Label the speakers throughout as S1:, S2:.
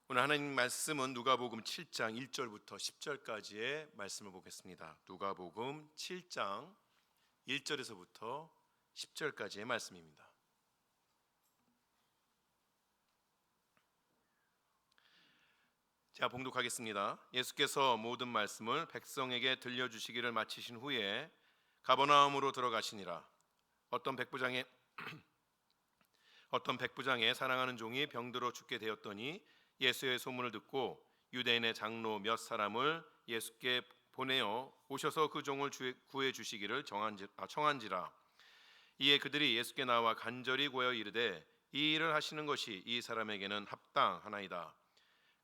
S1: 오늘 하나님 말씀은 누가복음 7장 1절부터 10절까지의 말씀을 보겠습니다. 누가복음 7장 1절에서부터 10절까지의 말씀입니다. 제가 봉독하겠습니다. 예수께서 모든 말씀을 백성에게 들려주시기를 마치신 후에 가버나움으로 들어가시니라. 어떤 백부장의 사랑하는 종이 병들어 죽게 되었더니 예수의 소문을 듣고 유대인의 장로 몇 사람을 예수께 보내어 오셔서 그 종을 구해 주시기를 청한지라. 이에 그들이 예수께 나와 간절히 구하여 이르되 이 일을 하시는 것이 이 사람에게는 합당하나이다.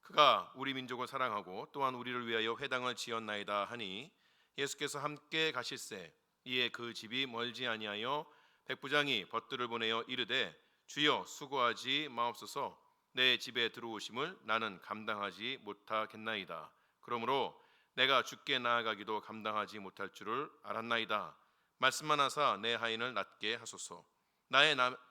S1: 그가 우리 민족을 사랑하고 또한 우리를 위하여 회당을 지었나이다 하니 예수께서 함께 가실새 이에 그 집이 멀지 아니하여 백부장이 벗들을 보내어 이르되 주여 수고하지 마옵소서. 내 집에 들어오심을 나는 감당하지 못하겠나이다. 그러므로 내가 주께 나아가기도 감당하지 못할 줄을 알았나이다. 말씀만 하사 내 하인을 낫게 하소서.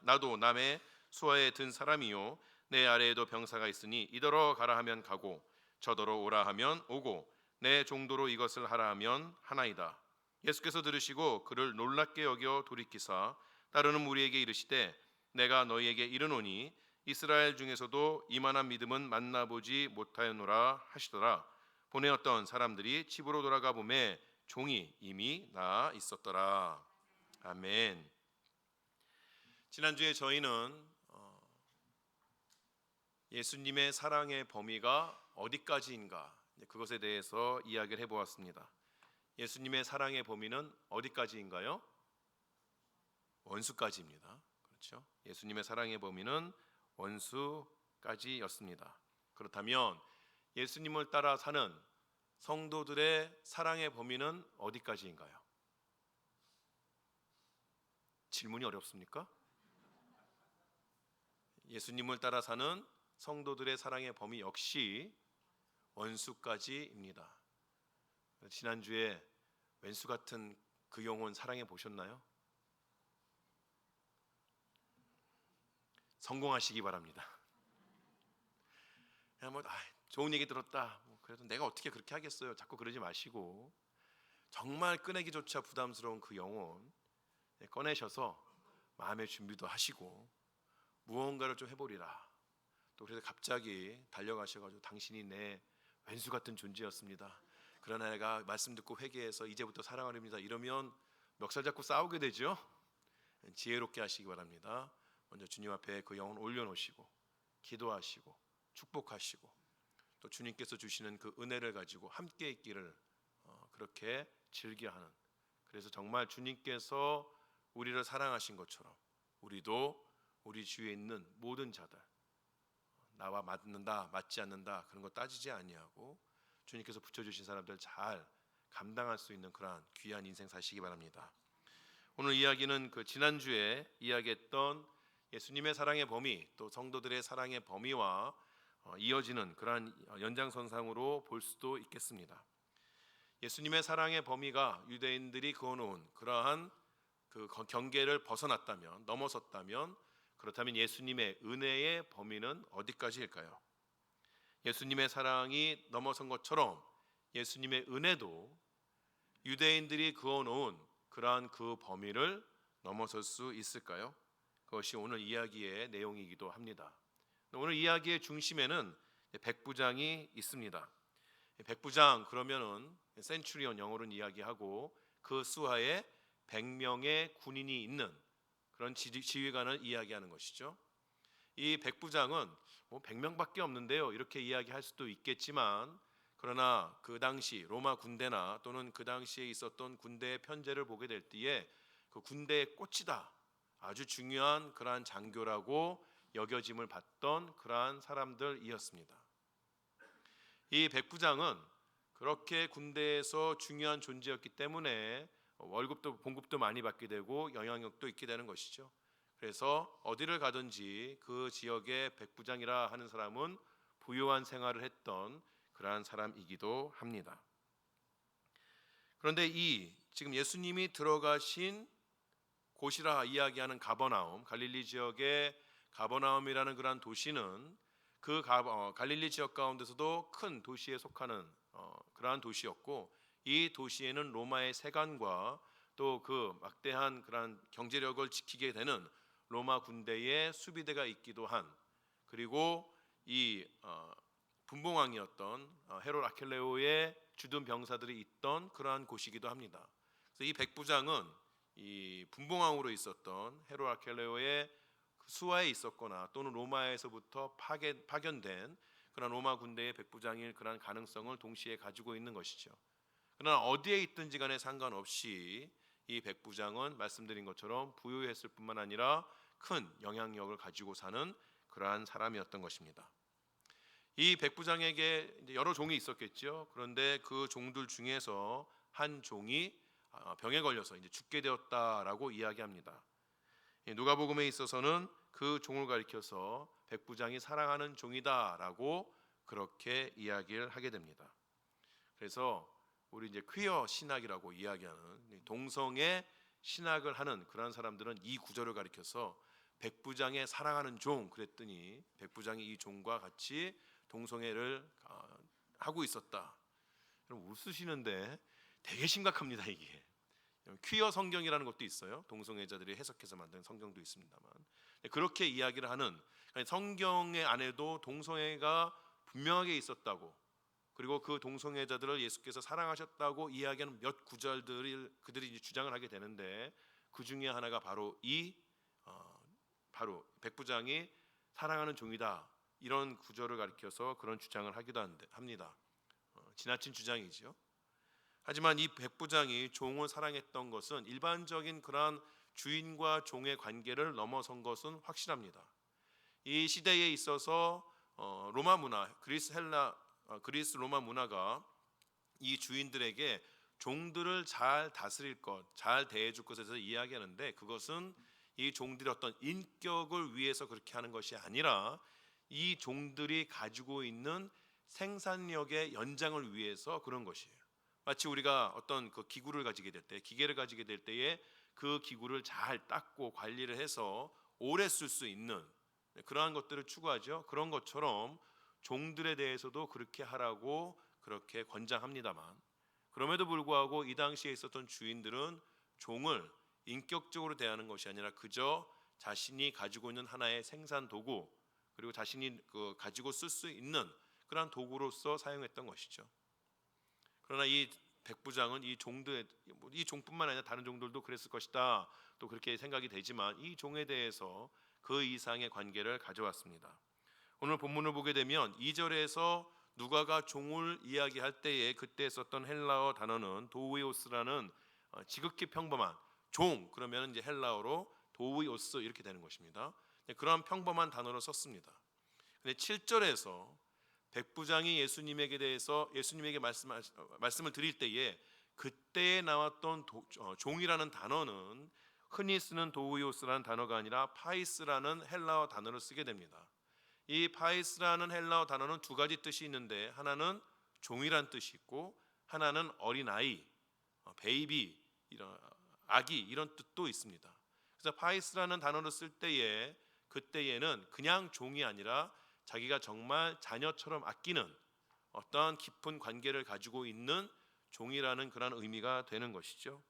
S1: 나도 남의 수하에 든 사람이요 내 아래에도 병사가 있으니 이더러 가라 하면 가고 저더러 오라 하면 오고 내 종도로 이것을 하라 하면 하나이다. 예수께서 들으시고 그를 놀랍게 여겨 돌이키사 따르는 무리에게 이르시되 내가 너희에게 이르노니 이스라엘 중에서도 이만한 믿음은 만나보지 못하였노라 하시더라. 보내었던 사람들이 집으로 돌아가 보매 종이 이미 나아 있었더라. 아멘. 지난주에 저희는 예수님의 사랑의 범위가 어디까지인가 그것에 대해서 이야기를 해보았습니다. 예수님의 사랑의 범위는 어디까지인가요? 원수까지입니다. 그렇죠? 예수님의 사랑의 범위는 원수까지였습니다. 그렇다면 예수님을 따라 사는 성도들의 사랑의 범위는 어디까지인가요? 질문이 어렵습니까? 예수님을 따라 사는 성도들의 사랑의 범위 역시 원수까지입니다. 지난주에 왼수 같은 그 영혼 사랑해 보셨나요? 성공하시기 바랍니다. 그냥 좋은 얘기 들었다. 그래도 내가 어떻게 그렇게 하겠어요? 자꾸 그러지 마시고 정말 꺼내기조차 부담스러운 그 영혼 꺼내셔서 마음의 준비도 하시고 무언가를 좀 해보리라. 또 그래서 갑자기 달려가셔가지고 당신이 내 왼수 같은 존재였습니다. 그러나 내가 말씀 듣고 회개해서 이제부터 사랑하렵니다. 이러면 멱살 잡고 싸우게 되죠. 지혜롭게 하시기 바랍니다. 먼저 주님 앞에 그 영혼 올려놓으시고 기도하시고 축복하시고 또 주님께서 주시는 그 은혜를 가지고 함께 있기를 그렇게 즐겨하는, 그래서 정말 주님께서 우리를 사랑하신 것처럼 우리도 우리 주위에 있는 모든 자들 나와 맞는다 맞지 않는다 그런 거 따지지 아니하고 주님께서 붙여주신 사람들 잘 감당할 수 있는 그러한 귀한 인생 사시기 바랍니다. 오늘 이야기는 그 지난주에 이야기했던 예수님의 사랑의 범위 또 성도들의 사랑의 범위와 이어지는 그러한 연장선상으로 볼 수도 있겠습니다. 예수님의 사랑의 범위가 유대인들이 그어놓은 그러한 그 경계를 벗어났다면, 넘어섰다면, 그렇다면 예수님의 은혜의 범위는 어디까지일까요? 예수님의 사랑이 넘어선 것처럼 예수님의 은혜도 유대인들이 그어놓은 그러한 그 범위를 넘어설 수 있을까요? 그것이 오늘 이야기의 내용이기도 합니다. 오늘 이야기의 중심에는 백부장이 있습니다. 백부장 그러면은 센츄리온 영어로는 이야기하고 그 수하에 100명의 군인이 있는 그런 지휘관을 이야기하는 것이죠. 이 백부장은 100명밖에 없는데요 이렇게 이야기할 수도 있겠지만, 그러나 그 당시 로마 군대나 또는 그 당시에 있었던 군대의 편제를 보게 될 때에 그 군대의 꽃이다, 아주 중요한 그러한 장교라고 여겨짐을 받던 그러한 사람들이었습니다. 이 백부장은 그렇게 군대에서 중요한 존재였기 때문에 월급도 봉급도 많이 받게 되고 영향력도 있게 되는 것이죠. 그래서 어디를 가든지 그 지역의 백부장이라 하는 사람은 부유한 생활을 했던 그러한 사람이기도 합니다. 그런데 지금 예수님이 들어가신 곳이라 이야기하는 가버나움, 갈릴리 지역의 가버나움이라는 그러한 도시는 갈릴리 지역 가운데서도 큰 도시에 속하는 그러한 도시였고, 이 도시에는 로마의 세관과 또 그 막대한 그러한 경제력을 지키게 되는 로마 군대의 수비대가 있기도 한, 그리고 이 분봉왕이었던 헤롯 아켈레오의 주둔 병사들이 있던 그러한 곳이기도 합니다. 그래서 이 백부장은 이 분봉왕으로 있었던 헤롯 아켈레오의 수하에 있었거나 또는 로마에서부터 파견된 그런 로마 군대의 백부장일 그런 가능성을 동시에 가지고 있는 것이죠. 그러나 어디에 있든지 간에 상관없이 이 백부장은 말씀드린 것처럼 부유했을 뿐만 아니라 큰 영향력을 가지고 사는 그러한 사람이었던 것입니다. 이 백부장에게 여러 종이 있었겠죠. 그런데 그 종들 중에서 한 종이 병에 걸려서 이제 죽게 되었다라고 이야기합니다. 누가복음에 있어서는 그 종을 가리켜서 백부장이 사랑하는 종이다라고 그렇게 이야기를 하게 됩니다. 그래서 우리 이제 퀴어 신학이라고 이야기하는 동성애 신학을 하는 그런 사람들은 이 구절을 가리켜서 백부장의 사랑하는 종 그랬더니 백부장이 이 종과 같이 동성애를 하고 있었다. 여러분 웃으시는데 되게 심각합니다. 이게 퀴어 성경이라는 것도 있어요. 동성애자들이 해석해서 만든 성경도 있습니다만, 그렇게 이야기를 하는 성경의 안에도 동성애가 분명하게 있었다고, 그리고 그 동성애자들을 예수께서 사랑하셨다고 이야기하는 몇 구절들을 그들이 이제 주장을 하게 되는데, 그 중에 하나가 바로 바로 백부장이 사랑하는 종이다 이런 구절을 가리켜서 그런 주장을 하기도 합니다. 지나친 주장이죠. 하지만 이 백부장이 종을 사랑했던 것은 일반적인 그러한 주인과 종의 관계를 넘어선 것은 확실합니다. 이 시대에 있어서 로마 문화, 그리스 로마 문화가 이 주인들에게 종들을 잘 다스릴 것, 잘 대해줄 것에 대해서 이야기하는데, 그것은 이 종들의 어떤 인격을 위해서 그렇게 하는 것이 아니라 이 종들이 가지고 있는 생산력의 연장을 위해서 그런 것이에요. 마치 우리가 어떤 그 기구를 가지게 될 때, 기계를 가지게 될 때에 그 기구를 잘 닦고 관리를 해서 오래 쓸 수 있는 그러한 것들을 추구하죠. 그런 것처럼 종들에 대해서도 그렇게 하라고 그렇게 권장합니다만, 그럼에도 불구하고 이 당시에 있었던 주인들은 종을 인격적으로 대하는 것이 아니라 그저 자신이 가지고 있는 하나의 생산 도구, 그리고 자신이 가지고 쓸 수 있는 그러한 도구로서 사용했던 것이죠. 그러나 이 백부장은 이 종뿐만 아니라 다른 종들도 그랬을 것이다 또 그렇게 생각이 되지만, 이 종에 대해서 그 이상의 관계를 가져왔습니다. 오늘 본문을 보게 되면 2절에서 누가가 종을 이야기할 때에 그때 썼던 헬라어 단어는 도우이오스라는 지극히 평범한 종, 그러면 이제 헬라어로 도우이오스 이렇게 되는 것입니다. 그런 평범한 단어를 썼습니다. 근데 7절에서 백부장이 예수님에게 말씀을 드릴 때에 그때에 나왔던 종이라는 단어는 흔히 쓰는 도우이오스라는 단어가 아니라 파이스라는 헬라어 단어를 쓰게 됩니다. 이 파이스라는 헬라어 단어는 두 가지 뜻이 있는데, 하나는 종이란 뜻이 있고 하나는 어린아이, 베이비, 아기 이런 뜻도 있습니다. 그래서 파이스라는 단어를 쓸 때에 그때에는 그냥 종이 아니라 자기가 정말 자녀처럼 아끼는 어떠한 깊은 관계를 가지고 있는 종이라는 그런 의미가 되는 것이죠.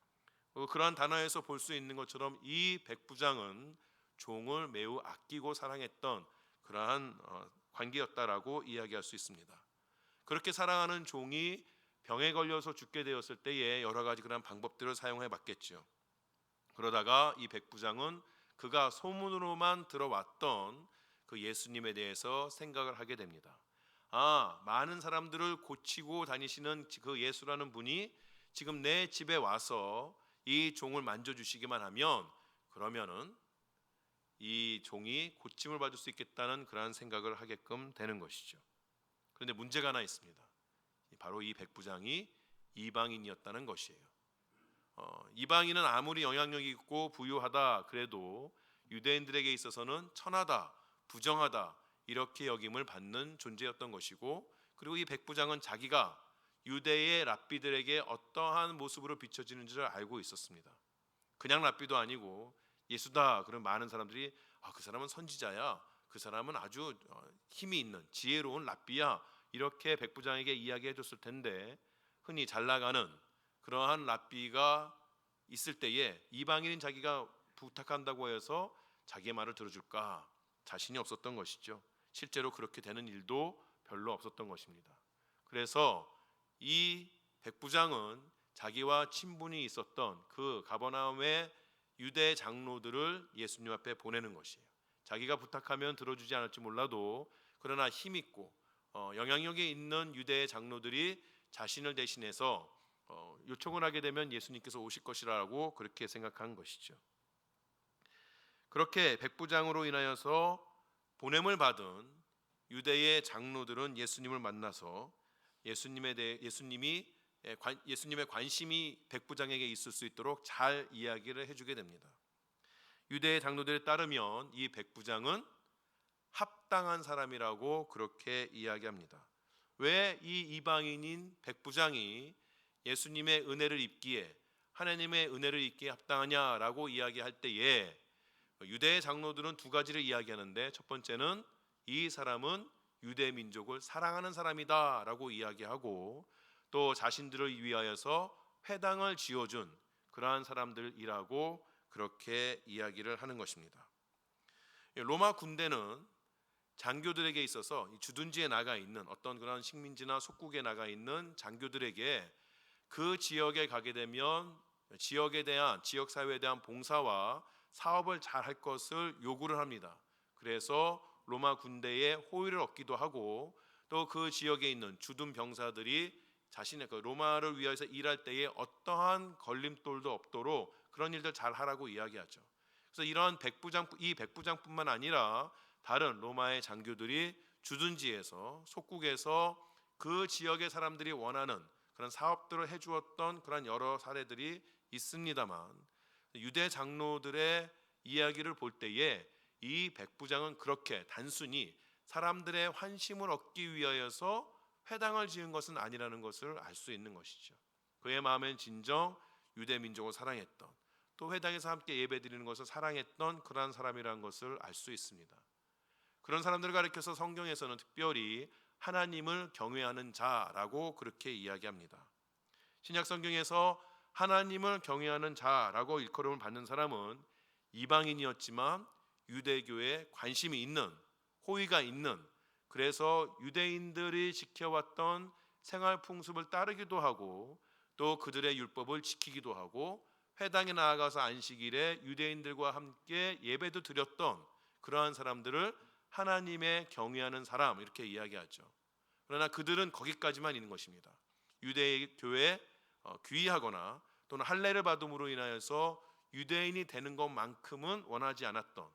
S1: 그러한 단어에서 볼 수 있는 것처럼 이 백부장은 종을 매우 아끼고 사랑했던 그러한 관계였다라고 이야기할 수 있습니다. 그렇게 사랑하는 종이 병에 걸려서 죽게 되었을 때에 여러 가지 그런 방법들을 사용해 봤겠죠. 그러다가 이 백부장은 그가 소문으로만 들어왔던 그 예수님에 대해서 생각을 하게 됩니다. 많은 사람들을 고치고 다니시는 그 예수라는 분이 지금 내 집에 와서 이 종을 만져주시기만 하면 그러면은 이 종이 고침을 받을 수 있겠다는 그러한 생각을 하게끔 되는 것이죠. 그런데 문제가 하나 있습니다. 바로 이 백부장이 이방인이었다는 것이에요. 이방인은 아무리 영향력이 있고 부유하다 그래도 유대인들에게 있어서는 천하다, 부정하다 이렇게 여김을 받는 존재였던 것이고, 그리고 이 백부장은 자기가 유대의 랍비들에게 어떠한 모습으로 비춰지는지를 알고 있었습니다. 그냥 랍비도 아니고 예수다 그런 많은 사람들이 그 사람은 선지자야, 그 사람은 아주 힘이 있는 지혜로운 랍비야, 이렇게 백부장에게 이야기해 줬을 텐데, 흔히 잘 나가는 그러한 랍비가 있을 때에 이방인인 자기가 부탁한다고 해서 자기의 말을 들어줄까 자신이 없었던 것이죠. 실제로 그렇게 되는 일도 별로 없었던 것입니다. 그래서 이 백부장은 자기와 친분이 있었던 그 가버나움의 유대 장로들을 예수님 앞에 보내는 것이에요. 자기가 부탁하면 들어주지 않을지 몰라도 그러나 힘 있고 영향력이 있는 유대의 장로들이 자신을 대신해서 요청을 하게 되면 예수님께서 오실 것이라고 그렇게 생각한 것이죠. 그렇게 백부장으로 인하여서 보냄을 받은 유대의 장로들은 예수님을 만나서 예수님의 관심이 백부장에게 있을 수 있도록 잘 이야기를 해주게 됩니다. 유대의 장로들에 따르면 이 백부장은 합당한 사람이라고 그렇게 이야기합니다. 왜 이 이방인인 백부장이 예수님의 은혜를 입기에, 하나님의 은혜를 입기에 합당하냐라고 이야기할 때에 유대의 장로들은 두 가지를 이야기하는데, 첫 번째는 이 사람은 유대 민족을 사랑하는 사람이다 라고 이야기하고, 또 자신들을 위하여서 회당을 지어준 그러한 사람들이라고 그렇게 이야기를 하는 것입니다. 로마 군대는 장교들에게 있어서 주둔지에 나가 있는 어떤 그런 식민지나 속국에 나가 있는 장교들에게 그 지역에 가게 되면 지역에 대한, 지역 사회에 대한 봉사와 사업을 잘 할 것을 요구를 합니다. 그래서 로마 군대의 호의를 얻기도 하고, 또 그 지역에 있는 주둔 병사들이 자신의 그 로마를 위해서 일할 때에 어떠한 걸림돌도 없도록 그런 일들 잘 하라고 이야기하죠. 그래서 이러한 이 백부장뿐만 아니라 다른 로마의 장교들이 주둔지에서, 속국에서 그 지역의 사람들이 원하는 그런 사업들을 해주었던 그런 여러 사례들이 있습니다만, 유대 장로들의 이야기를 볼 때에 이 백부장은 그렇게 단순히 사람들의 환심을 얻기 위하여서 회당을 지은 것은 아니라는 것을 알 수 있는 것이죠. 그의 마음엔 진정 유대 민족을 사랑했던, 또 회당에서 함께 예배드리는 것을 사랑했던 그러한 사람이라는 것을 알 수 있습니다. 그런 사람들을 가리켜서 성경에서는 특별히 하나님을 경외하는 자라고 그렇게 이야기합니다. 신약 성경에서 하나님을 경외하는 자라고 일컬음을 받는 사람은 이방인이었지만 유대교에 관심이 있는, 호의가 있는, 그래서 유대인들이 지켜왔던 생활 풍습을 따르기도 하고, 또 그들의 율법을 지키기도 하고, 회당에 나아가서 안식일에 유대인들과 함께 예배도 드렸던 그러한 사람들을 하나님의 경외하는 사람, 이렇게 이야기하죠. 그러나 그들은 거기까지만 있는 것입니다. 유대교에 귀의하거나 또는 할례를 받음으로 인하여서 유대인이 되는 것만큼은 원하지 않았던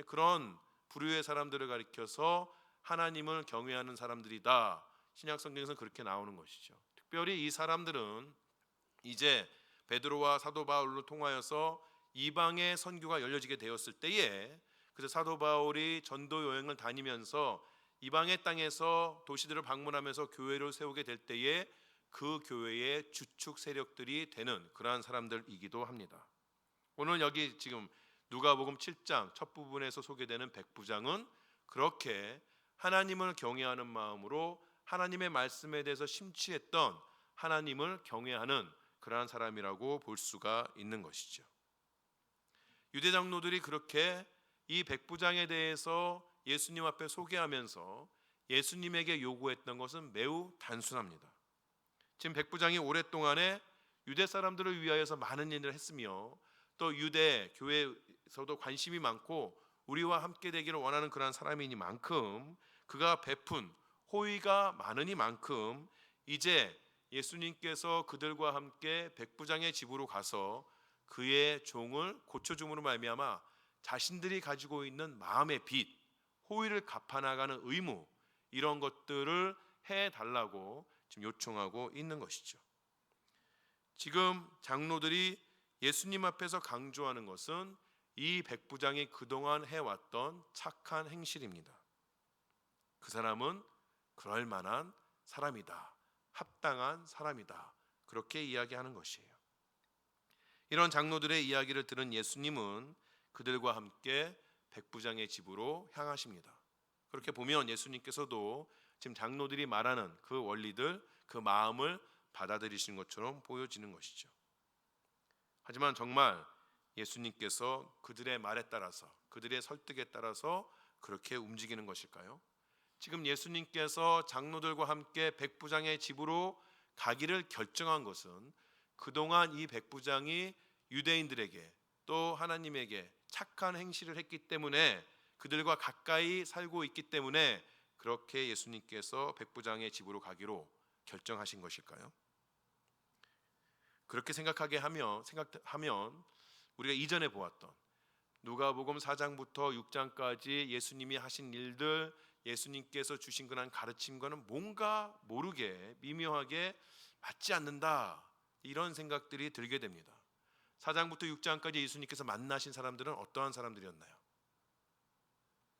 S1: 그런 부류의 사람들을 가리켜서 하나님을 경외하는 사람들이다, 신약 성경에서는 그렇게 나오는 것이죠. 특별히 이 사람들은 이제 베드로와 사도 바울로 통하여서 이방의 선교가 열려지게 되었을 때에, 그래서 사도 바울이 전도 여행을 다니면서 이방의 땅에서 도시들을 방문하면서 교회를 세우게 될 때에 그 교회의 주축 세력들이 되는 그러한 사람들이기도 합니다. 오늘 여기 지금 누가복음 7장 첫 부분에서 소개되는 백부장은 그렇게 하나님을 경외하는 마음으로 하나님의 말씀에 대해서 심취했던, 하나님을 경외하는 그러한 사람이라고 볼 수가 있는 것이죠. 유대 장로들이 그렇게 이 백부장에 대해서 예수님 앞에 소개하면서 예수님에게 요구했던 것은 매우 단순합니다. 지금 백부장이 오랫동안에 유대 사람들을 위하여서 많은 일을 했으며, 또 유대 교회에서도 관심이 많고 우리와 함께 되기를 원하는 그러한 사람이니만큼, 그가 베푼 호의가 많으니만큼 이제 예수님께서 그들과 함께 백부장의 집으로 가서 그의 종을 고쳐줌으로 말미암아 자신들이 가지고 있는 마음의 빚, 호의를 갚아나가는 의무, 이런 것들을 해달라고 지금 요청하고 있는 것이죠. 지금 장로들이 예수님 앞에서 강조하는 것은 이 백부장이 그동안 해왔던 착한 행실입니다. 그 사람은 그럴 만한 사람이다, 합당한 사람이다, 그렇게 이야기하는 것이에요. 이런 장로들의 이야기를 들은 예수님은 그들과 함께 백부장의 집으로 향하십니다. 그렇게 보면 예수님께서도 지금 장로들이 말하는 그 원리들, 그 마음을 받아들이시는 것처럼 보여지는 것이죠. 하지만 정말 예수님께서 그들의 말에 따라서, 그들의 설득에 따라서 그렇게 움직이는 것일까요? 지금 예수님께서 장로들과 함께 백부장의 집으로 가기를 결정한 것은 그동안 이 백부장이 유대인들에게 또 하나님에게 착한 행실을 했기 때문에, 그들과 가까이 살고 있기 때문에 그렇게 예수님께서 백부장의 집으로 가기로 결정하신 것일까요? 그렇게 생각하면 우리가 이전에 보았던 누가복음 4장부터 6장까지 예수님이 하신 일들, 예수님께서 주신 그런 가르침과는 뭔가 모르게 미묘하게 맞지 않는다, 이런 생각들이 들게 됩니다. 4장부터 6장까지 예수님께서 만나신 사람들은 어떠한 사람들이었나요?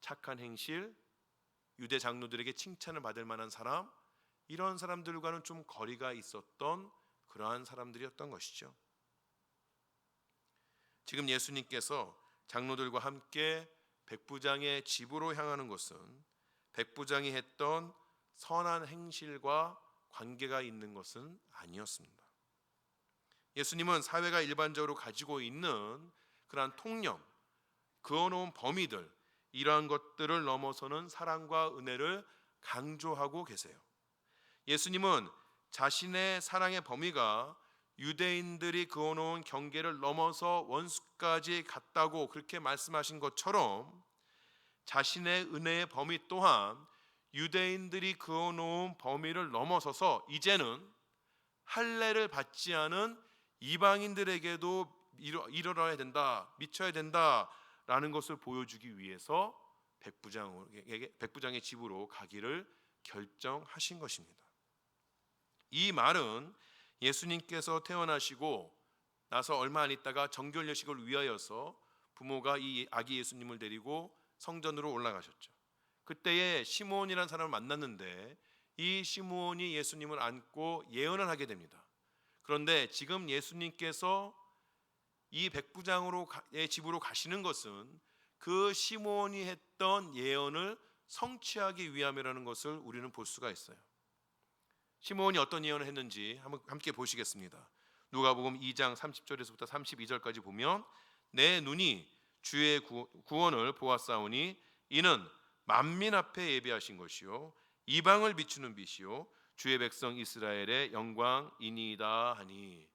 S1: 착한 행실, 유대 장로들에게 칭찬을 받을 만한 사람, 이런 사람들과는 좀 거리가 있었던 그러한 사람들이었던 것이죠. 지금 예수님께서 장로들과 함께 백부장의 집으로 향하는 것은 백부장이 했던 선한 행실과 관계가 있는 것은 아니었습니다. 예수님은 사회가 일반적으로 가지고 있는 그러한 통념, 그어놓은 범위들, 이러한 것들을 넘어서는 사랑과 은혜를 강조하고 계세요. 예수님은 자신의 사랑의 범위가 유대인들이 그어놓은 경계를 넘어서 원수까지 갔다고 그렇게 말씀하신 것처럼, 자신의 은혜의 범위 또한 유대인들이 그어놓은 범위를 넘어서서 이제는 할례를 받지 않은 이방인들에게도 이르러야 된다, 미쳐야 된다라는 것을 보여주기 위해서 백부장의 집으로 가기를 결정하신 것입니다. 이 말은 예수님께서 태어나시고 나서 얼마 안 있다가 정결례식을 위하여서 부모가 이 아기 예수님을 데리고 성전으로 올라가셨죠. 그때에 시므온이라는 사람을 만났는데 이 시므온이 예수님을 안고 예언을 하게 됩니다. 그런데 지금 예수님께서 이 백부장의 집으로 가시는 것은 그 시므온이 했던 예언을 성취하기 위함이라는 것을 우리는 볼 수가 있어요. 시므온이 어떤 예언을 했는지 함께 보시겠습니다. 누가복음 2장 30절에서부터 32절까지 보면, 내 눈이 주의 구원을 보았사오니 이는 만민 앞에 예비하신 것이요 이방을 비추는 빛이요 주의 백성 이스라엘의 영광이니이다 하니,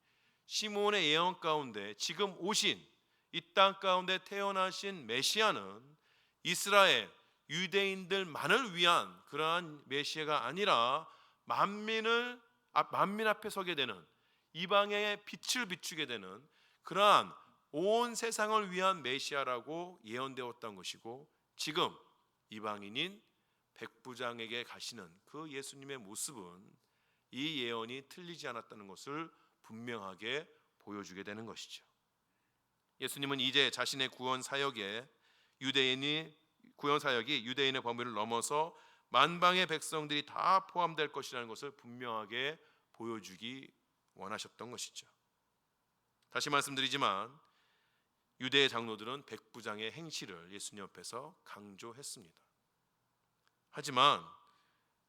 S1: 시므온의 예언 가운데 지금 오신, 이 땅 가운데 태어나신 메시아는 이스라엘 유대인들만을 위한 그러한 메시아가 아니라 만민 앞에 서게 되는, 이방의 빛을 비추게 되는 그러한 온 세상을 위한 메시아라고 예언되었던 것이고, 지금 이방인인 백부장에게 가시는 그 예수님의 모습은 이 예언이 틀리지 않았다는 것을 분명하게 보여주게 되는 것이죠. 예수님은 이제 자신의 구원 사역이 유대인의 범위를 넘어서 만방의 백성들이 다 포함될 것이라는 것을 분명하게 보여주기 원하셨던 것이죠. 다시 말씀드리지만 유대의 장로들은 백부장의 행실을 예수님 앞에서 강조했습니다. 하지만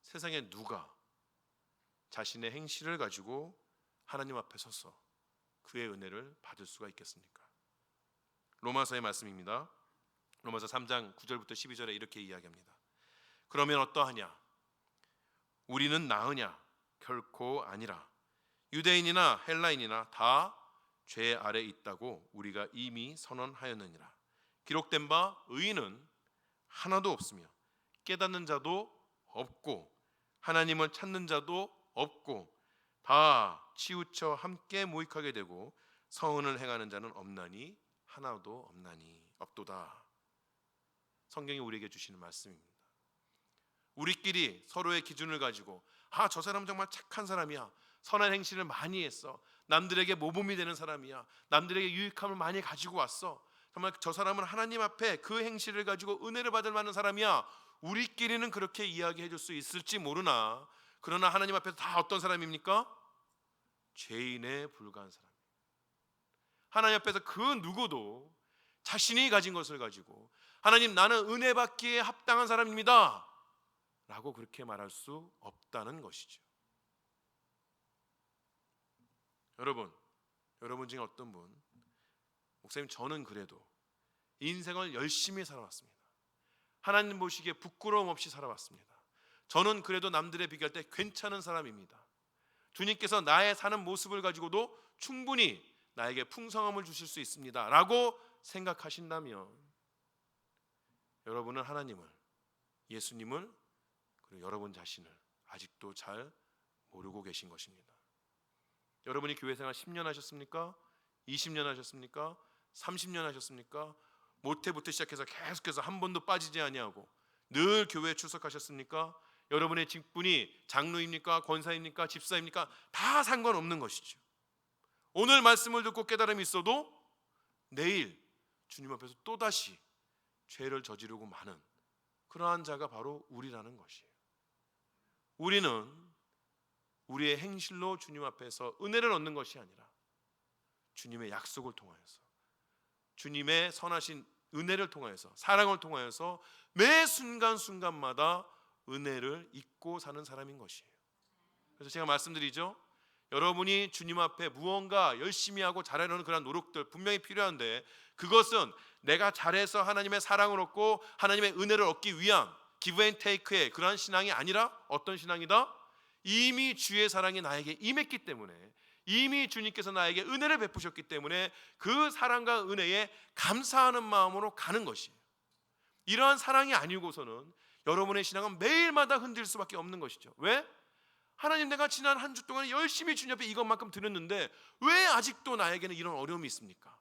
S1: 세상에 누가 자신의 행실을 가지고 하나님 앞에 서서 그의 은혜를 받을 수가 있겠습니까? 로마서의 말씀입니다. 로마서 3장 9절부터 12절에 이렇게 이야기합니다. 그러면 어떠하냐? 우리는 나으냐? 결코 아니라. 유대인이나 헬라인이나 다 죄 아래 있다고 우리가 이미 선언하였느니라. 기록된 바 의인은 하나도 없으며 깨닫는 자도 없고 하나님을 찾는 자도 없고 다 치우쳐 함께 모익하게 되고 성은을 행하는 자는 없나니 하나도 없도다. 성경이 우리에게 주시는 말씀입니다. 우리끼리 서로의 기준을 가지고 저 사람은 정말 착한 사람이야, 선한 행실을 많이 했어, 남들에게 모범이 되는 사람이야, 남들에게 유익함을 많이 가지고 왔어, 정말 저 사람은 하나님 앞에 그 행실을 가지고 은혜를 받을 만한 사람이야, 우리끼리는 그렇게 이야기해 줄 수 있을지 모르나, 그러나 하나님 앞에서 다 어떤 사람입니까? 죄인에 불과한 사람. 하나님 앞에서 그 누구도 자신이 가진 것을 가지고 하나님, 나는 은혜 받기에 합당한 사람입니다 라고 그렇게 말할 수 없다는 것이죠. 여러분 중에 어떤 분, 목사님 저는 그래도 인생을 열심히 살아왔습니다. 하나님 보시기에 부끄러움 없이 살아왔습니다. 저는 그래도 남들에 비교할 때 괜찮은 사람입니다. 주님께서 나의 사는 모습을 가지고도 충분히 나에게 풍성함을 주실 수 있습니다 라고 생각하신다면 여러분은 하나님을, 예수님을, 그리고 여러분 자신을 아직도 잘 모르고 계신 것입니다. 여러분이 교회 생활 10년 하셨습니까? 20년 하셨습니까? 30년 하셨습니까? 모태부터 시작해서 계속해서 한 번도 빠지지 아니하고 늘 교회에 출석하셨습니까? 여러분의 직분이 장로입니까? 권사입니까? 집사입니까? 다 상관없는 것이죠. 오늘 말씀을 듣고 깨달음이 있어도 내일 주님 앞에서 또다시 죄를 저지르고 마는 그러한 자가 바로 우리라는 것이에요. 우리는 우리의 행실로 주님 앞에서 은혜를 얻는 것이 아니라 주님의 약속을 통하여서, 주님의 선하신 은혜를 통하여서, 사랑을 통하여서 매 순간순간마다 은혜를 잊고 사는 사람인 것이에요. 그래서 제가 말씀드리죠, 여러분이 주님 앞에 무언가 열심히 하고 잘하려는 그런 노력들 분명히 필요한데, 그것은 내가 잘해서 하나님의 사랑을 얻고 하나님의 은혜를 얻기 위한 기브 앤 테이크의 그러한 신앙이 아니라 어떤 신앙이다? 이미 주의 사랑이 나에게 임했기 때문에, 이미 주님께서 나에게 은혜를 베푸셨기 때문에 그 사랑과 은혜에 감사하는 마음으로 가는 것이에요. 이러한 사랑이 아니고서는 여러분의 신앙은 매일마다 흔들 수밖에 없는 것이죠. 왜? 하나님, 내가 지난 한 주 동안 열심히 주님 앞에 이것만큼 드렸는데 왜 아직도 나에게는 이런 어려움이 있습니까?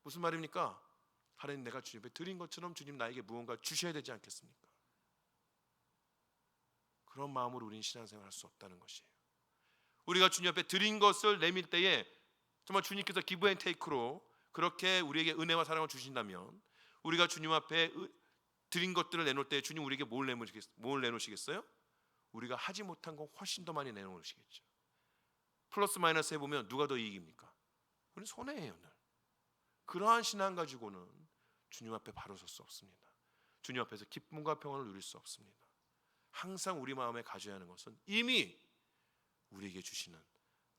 S1: 무슨 말입니까? 하나님, 내가 주님 앞에 드린 것처럼 주님 나에게 무언가 주셔야 되지 않겠습니까? 그런 마음으로 우리는 신앙생활을 할 수 없다는 것이에요. 우리가 주님 앞에 드린 것을 내밀 때에 정말 주님께서 기브 앤 테이크로 그렇게 우리에게 은혜와 사랑을 주신다면, 우리가 주님 앞에 드린 것들을 내놓을 때 주님 우리에게 뭘 내놓으시겠어요? 우리가 하지 못한 건 훨씬 더 많이 내놓으시겠죠. 플러스 마이너스 해보면 누가 더 이익입니까? 우리는 손해예요. 늘. 그러한 신앙 가지고는 주님 앞에 바로 설 수 없습니다. 주님 앞에서 기쁨과 평안을 누릴 수 없습니다. 항상 우리 마음에 가져야 하는 것은 이미 우리에게 주시는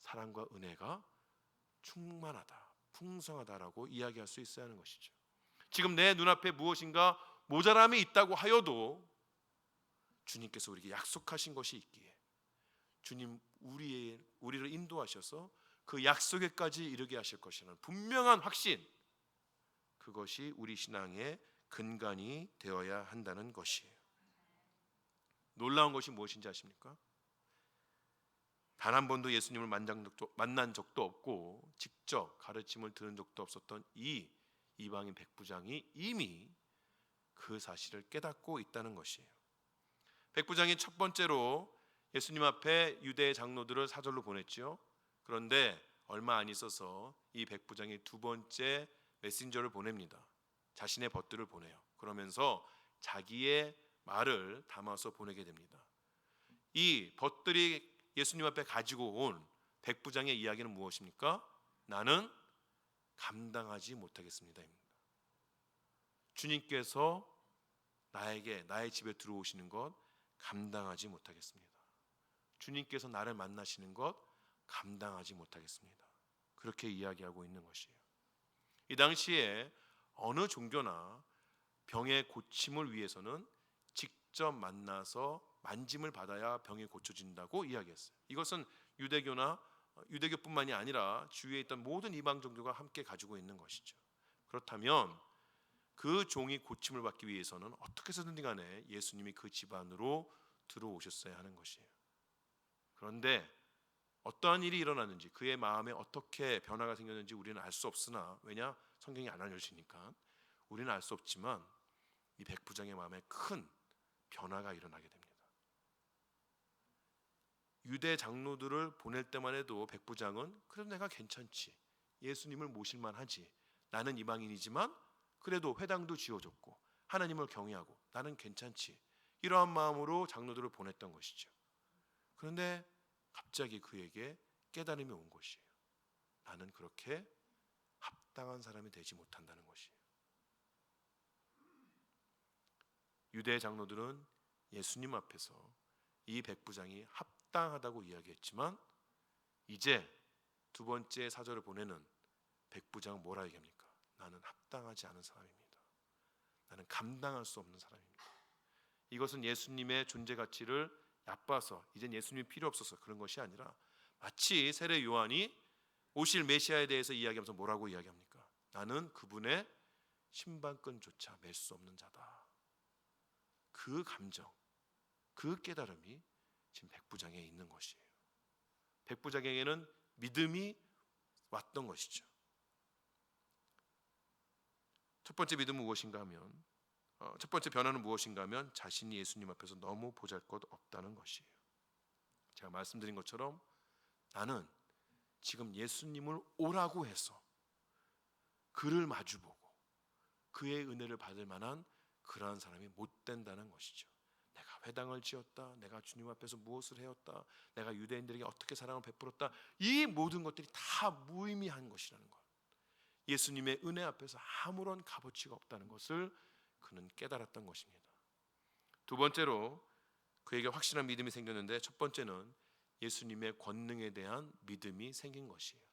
S1: 사랑과 은혜가 충만하다, 풍성하다라고 이야기할 수 있어야 하는 것이죠. 지금 내 눈앞에 무엇인가 모자람이 있다고 하여도 주님께서 우리에게 약속하신 것이 있기에 주님 우리를 인도하셔서 그 약속에까지 이르게 하실 것이라는 분명한 확신, 그것이 우리 신앙의 근간이 되어야 한다는 것이에요. 놀라운 것이 무엇인지 아십니까? 단 한 번도 예수님을 만난 적도 없고 직접 가르침을 들은 적도 없었던 이 이방인 백부장이 이미 그 사실을 깨닫고 있다는 것이에요. 백부장이 첫 번째로 예수님 앞에 유대 장로들을 사절로 보냈죠. 그런데 얼마 안 있어서 이 백부장이 두 번째 메신저를 보냅니다. 자신의 벗들을 보내요. 그러면서 자기의 말을 담아서 보내게 됩니다. 이 벗들이 예수님 앞에 가지고 온 백부장의 이야기는 무엇입니까? 나는 감당하지 못하겠습니다. 주님께서 나의 집에 들어오시는 것 감당하지 못하겠습니다. 주님께서 나를 만나시는 것 감당하지 못하겠습니다. 그렇게 이야기하고 있는 것이에요. 이 당시에 어느 종교나 병의 고침을 위해서는 직접 만나서 만짐을 받아야 병이 고쳐진다고 이야기했어요. 이것은 유대교뿐만이 아니라 주위에 있던 모든 이방 종교가 함께 가지고 있는 것이죠. 그렇다면 그 종이 고침을 받기 위해서는 어떻게 해서든 간에 예수님이 그 집안으로 들어오셨어야 하는 것이에요. 그런데 어떠한 일이 일어났는지, 그의 마음에 어떻게 변화가 생겼는지 우리는 알 수 없으나, 왜냐? 성경이 안 알려주시니까 우리는 알 수 없지만 이 백부장의 마음에 큰 변화가 일어나게 됩니다. 유대 장로들을 보낼 때만 해도 백부장은 그래도 내가 괜찮지, 예수님을 모실만 하지, 나는 이방인이지만 그래도 회당도 지어줬고 하나님을 경외하고 나는 괜찮지, 이러한 마음으로 장로들을 보냈던 것이죠. 그런데 갑자기 그에게 깨달음이 온 것이에요. 나는 그렇게 합당한 사람이 되지 못한다는 것이에요. 유대 장로들은 예수님 앞에서 이 백부장이 합당하다고 이야기했지만 이제 두 번째 사절을 보내는 백부장은 뭐라 얘기합니까? 나는 합당하지 않은 사람입니다. 나는 감당할 수 없는 사람입니다. 이것은 예수님의 존재 가치를 얕봐서 이젠 예수님이 필요 없어서 그런 것이 아니라 마치 세례 요한이 오실 메시아에 대해서 이야기하면서 뭐라고 이야기합니까? 나는 그분의 신발끈조차 맬 수 없는 자다. 그 감정, 그 깨달음이 지금 백부장에 있는 것이에요. 백부장에게는 믿음이 왔던 것이죠. 첫 번째 믿음은 무엇인가 하면 첫 번째 변화는 무엇인가 하면 자신이 예수님 앞에서 너무 보잘것없다는 것이에요. 제가 말씀드린 것처럼 나는 지금 예수님을 오라고 해서 그를 마주보고 그의 은혜를 받을 만한 그러한 사람이 못 된다는 것이죠. 내가 회당을 지었다, 내가 주님 앞에서 무엇을 해왔다, 내가 유대인들에게 어떻게 사랑을 베풀었다, 이 모든 것들이 다 무의미한 것이라는 것, 예수님의 은혜 앞에서 아무런 값어치가 없다는 것을 그는 깨달았던 것입니다. 두 번째로 그에게 확실한 믿음이 생겼는데, 첫 번째는 예수님의 권능에 대한 믿음이 생긴 것이에요.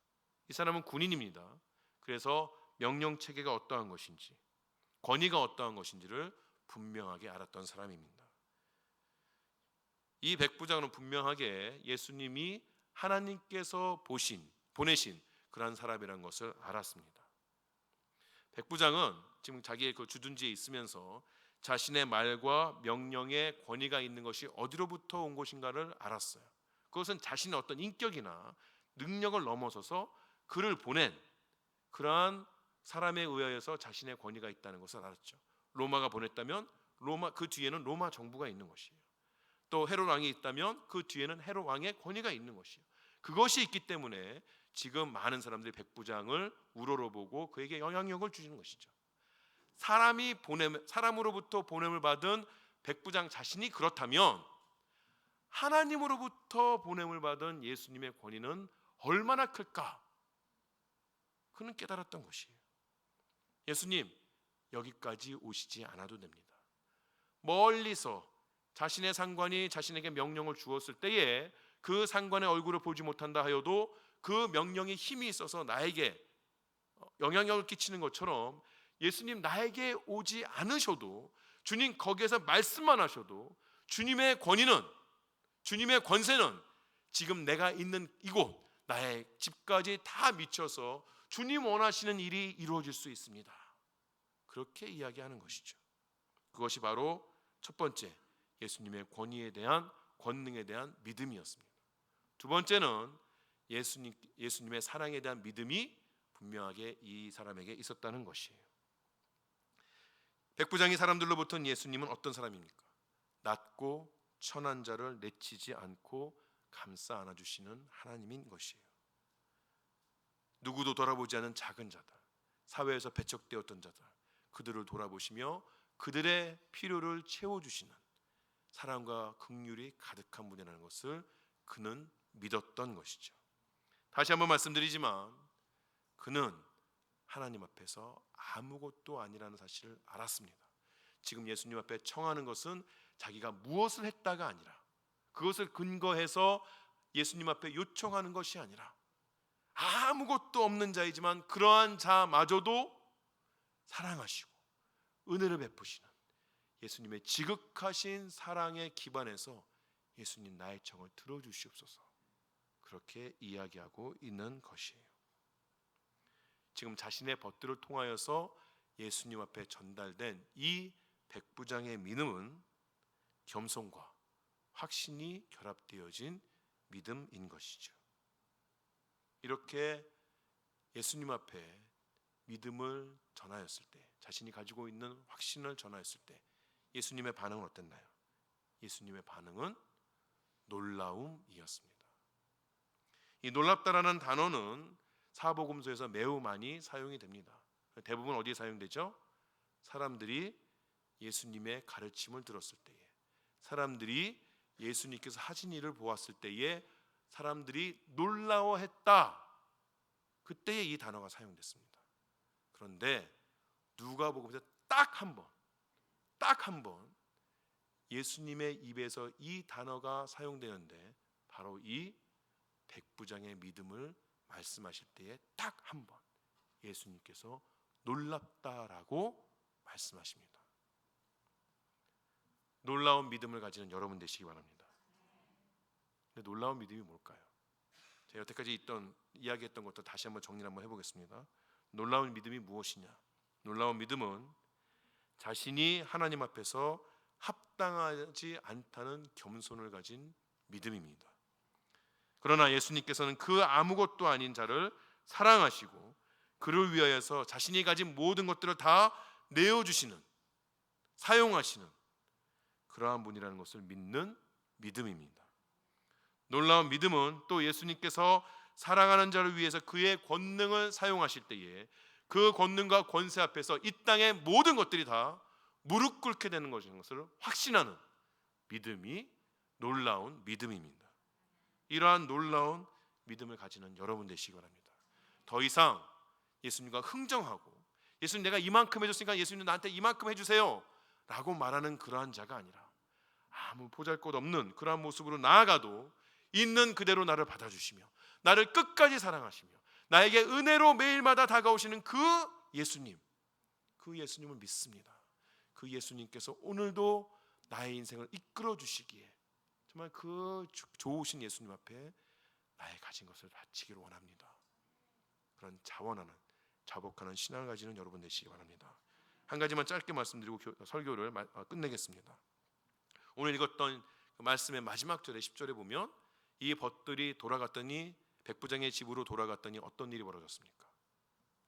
S1: 이 사람은 군인입니다. 그래서 명령 체계가 어떠한 것인지, 권위가 어떠한 것인지를 분명하게 알았던 사람입니다. 이 백부장은 분명하게 예수님이 하나님께서 보내신 그러한 사람이라는 것을 알았습니다. 백부장은 지금 자기의 그 주둔지에 있으면서 자신의 말과 명령에 권위가 있는 것이 어디로부터 온 것인가를 알았어요. 그것은 자신의 어떤 인격이나 능력을 넘어서서 그를 보낸 그러한 사람에 의하여서 자신의 권위가 있다는 것을 알았죠. 로마가 보냈다면 그 뒤에는 로마 정부가 있는 것이에요. 또 헤롯 왕이 있다면 그 뒤에는 헤롯 왕의 권위가 있는 것이에요. 그것이 있기 때문에 지금 많은 사람들이 백부장을 우러러보고 그에게 영향력을 주시는 것이죠. 사람으로부터 보냄을 받은 백부장 자신이 그렇다면 하나님으로부터 보냄을 받은 예수님의 권위는 얼마나 클까? 그는 깨달았던 것이에요. 예수님, 여기까지 오시지 않아도 됩니다. 멀리서 자신의 상관이 자신에게 명령을 주었을 때에 그 상관의 얼굴을 보지 못한다 하여도 그 명령이 힘이 있어서 나에게 영향력을 끼치는 것처럼 예수님 나에게 오지 않으셔도, 주님 거기에서 말씀만 하셔도 주님의 권위는, 주님의 권세는 지금 내가 있는 이곳 나의 집까지 다 미쳐서 주님 원하시는 일이 이루어질 수 있습니다. 그렇게 이야기하는 것이죠. 그것이 바로 첫 번째 예수님의 권능에 대한 믿음이었습니다. 두 번째는 예수님의 사랑에 대한 믿음이 분명하게 이 사람에게 있었다는 것이에요. 백부장이 사람들로부터는 예수님은 어떤 사람입니까? 낮고 천한 자를 내치지 않고 감싸 안아주시는 하나님인 것이에요. 누구도 돌아보지 않은 작은 자들, 사회에서 배척되었던 자들, 그들을 돌아보시며 그들의 필요를 채워주시는 사랑과 긍휼이 가득한 분이라는 것을 그는 믿었던 것이죠. 다시 한번 말씀드리지만 그는 하나님 앞에서 아무것도 아니라는 사실을 알았습니다. 지금 예수님 앞에 청하는 것은 자기가 무엇을 했다가 아니라, 그것을 근거해서 예수님 앞에 요청하는 것이 아니라, 아무것도 없는 자이지만 그러한 자마저도 사랑하시고 은혜를 베푸시는 예수님의 지극하신 사랑에 기반해서 예수님 나의 청을 들어주시옵소서, 그렇게 이야기하고 있는 것이에요. 지금 자신의 벗들을 통하여서 예수님 앞에 전달된 이 백부장의 믿음은 겸손과 확신이 결합되어진 믿음인 것이죠. 이렇게 예수님 앞에 믿음을 전하였을 때, 자신이 가지고 있는 확신을 전하였을 때 예수님의 반응은 어땠나요? 예수님의 반응은 놀라움이었습니다. 이 놀랍다라는 단어는 사복음서에서 매우 많이 사용이 됩니다. 대부분 어디에 사용되죠? 사람들이 예수님의 가르침을 들었을 때에, 사람들이 예수님께서 하신 일을 보았을 때에 사람들이 놀라워했다, 그때에 이 단어가 사용됐습니다. 그런데 누가복음에서 딱 한 번 예수님의 입에서 이 단어가 사용되는데 바로 이 백부장의 믿음을 말씀하실 때에 딱 한 번 예수님께서 놀랍다라고 말씀하십니다. 놀라운 믿음을 가지는 여러분 되시기 바랍니다. 근데 놀라운 믿음이 뭘까요? 제가 여태까지 이야기했던 것도 다시 한번 정리를 한번 해보겠습니다. 놀라운 믿음이 무엇이냐? 놀라운 믿음은 자신이 하나님 앞에서 합당하지 않다는 겸손을 가진 믿음입니다. 그러나 예수님께서는 그 아무것도 아닌 자를 사랑하시고 그를 위하여서 자신이 가진 모든 것들을 다 내어주시는, 사용하시는 그러한 분이라는 것을 믿는 믿음입니다. 놀라운 믿음은 또 예수님께서 사랑하는 자를 위해서 그의 권능을 사용하실 때에 그 권능과 권세 앞에서 이 땅의 모든 것들이 다 무릎 꿇게 되는 것을 확신하는 믿음이 놀라운 믿음입니다. 이러한 놀라운 믿음을 가지는 여러분 되시기 바랍니다. 더 이상 예수님과 흥정하고 예수님 내가 이만큼 해줬으니까 예수님 나한테 이만큼 해주세요 라고 말하는 그러한 자가 아니라 아무 보잘것없는 그러한 모습으로 나아가도 있는 그대로 나를 받아주시며 나를 끝까지 사랑하시며 나에게 은혜로 매일마다 다가오시는 그 예수님, 그 예수님을 믿습니다. 그 예수님께서 오늘도 나의 인생을 이끌어 주시기에 정말 그 좋으신 예수님 앞에 나의 가진 것을 바치기를 원합니다. 그런 자원하는 자복하는 신앙을 가지는 여러분 되시기 바랍니다. 한 가지만 짧게 말씀드리고 설교를 끝내겠습니다. 오늘 읽었던 그 말씀의 마지막 절에 10절에 보면 이 벗들이 돌아갔더니 백부장의 집으로 돌아갔더니 어떤 일이 벌어졌습니까?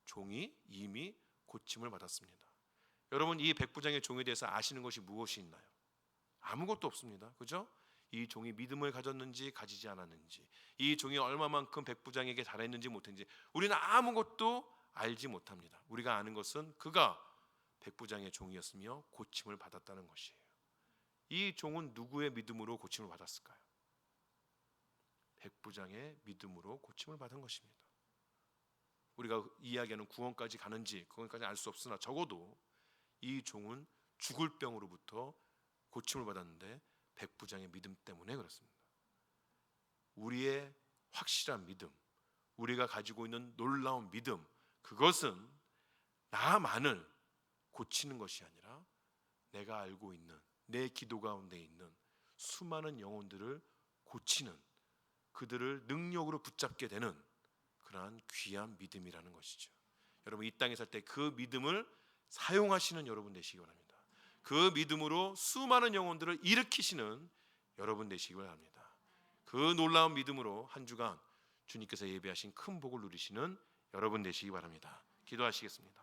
S1: 종이 이미 고침을 받았습니다. 여러분 이 백부장의 종에 대해서 아시는 것이 무엇이 있나요? 아무것도 없습니다. 그죠? 이 종이 믿음을 가졌는지 가지지 않았는지, 이 종이 얼마만큼 백부장에게 잘했는지 못했는지 우리는 아무것도 알지 못합니다. 우리가 아는 것은 그가 백부장의 종이었으며 고침을 받았다는 것이에요. 이 종은 누구의 믿음으로 고침을 받았을까요? 백부장의 믿음으로 고침을 받은 것입니다. 우리가 이야기하는 구원까지 가는지 그건까지 알 수 없으나 적어도 이 종은 죽을 병으로부터 고침을 받았는데 백부장의 믿음 때문에 그렇습니다. 우리의 확실한 믿음, 우리가 가지고 있는 놀라운 믿음, 그것은 나만을 고치는 것이 아니라 내가 알고 있는 내 기도 가운데 있는 수많은 영혼들을 고치는, 그들을 능력으로 붙잡게 되는 그러한 귀한 믿음이라는 것이죠. 여러분 이 땅에 살 때 그 믿음을 사용하시는 여러분 되시기 바랍니다. 그 믿음으로 수많은 영혼들을 일으키시는 여러분 되시기 바랍니다. 그 놀라운 믿음으로 한 주간 주님께서 예비하신 큰 복을 누리시는 여러분 되시기 바랍니다. 기도하시겠습니다.